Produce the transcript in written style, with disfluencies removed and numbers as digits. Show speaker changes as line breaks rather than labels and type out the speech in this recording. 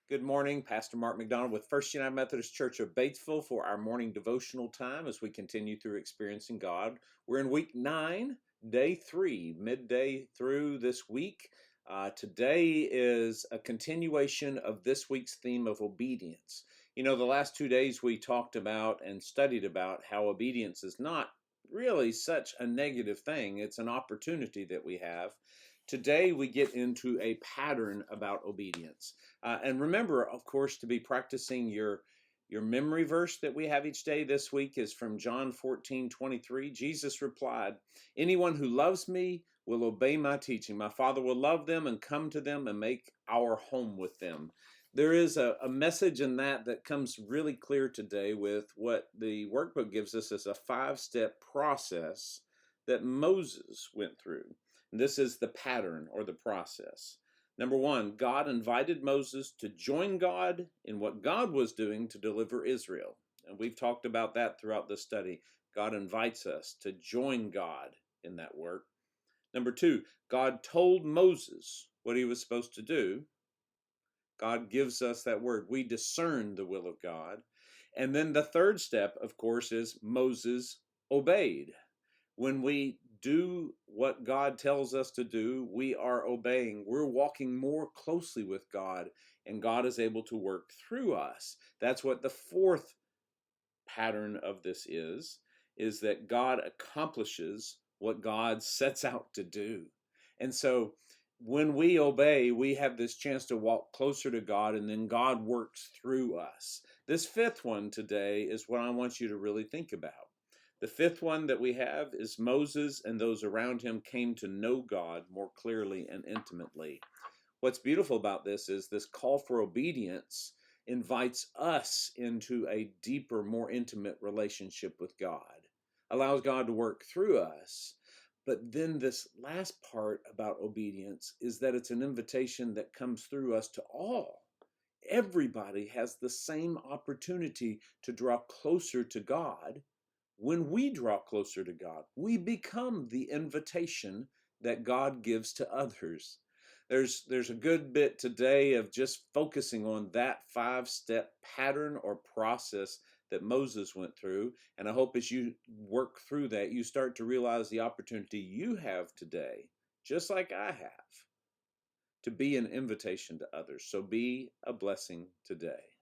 Good morning, Pastor Mark McDonald with First United Methodist Church of Batesville for our morning devotional time as we continue through experiencing God. We're in week 9, day 3, midday through this week. Today is a continuation of this week's theme of obedience. You know, the last 2 days we talked about and studied about how obedience is not really such a negative thing. It's an opportunity that we have. Today we get into a pattern about obedience. And remember, of course, to be practicing your memory verse that we have each day this week is from John 14:23. Jesus replied, "Anyone who loves me will obey my teaching. My Father will love them and come to them and make our home with them." There is a message in that comes really clear today with what the workbook gives us as a 5-step process that Moses went through. And this is the pattern or the process. Number 1, God invited Moses to join God in what God was doing to deliver Israel. And we've talked about that throughout this study. God invites us to join God in that work. Number 2, God told Moses what he was supposed to do. God gives us that word. We discern the will of God. And then the third step, of course, is Moses obeyed. When we do what God tells us to do, we are obeying. We're walking more closely with God, and God is able to work through us. That's what the fourth pattern of this is that God accomplishes what God sets out to do. And so when we obey, we have this chance to walk closer to God, and then God works through us. This fifth one today is what I want you to really think about. The fifth one that we have is Moses and those around him came to know God more clearly and intimately. What's beautiful about this is this call for obedience invites us into a deeper, more intimate relationship with God, allows God to work through us. But then this last part about obedience is that it's an invitation that comes through us to all. Everybody has the same opportunity to draw closer to God. When we draw closer to God, we become the invitation that God gives to others. There's a good bit today of just focusing on that 5-step pattern or process that Moses went through. And I hope as you work through that, you start to realize the opportunity you have today, just like I have, to be an invitation to others. So be a blessing today.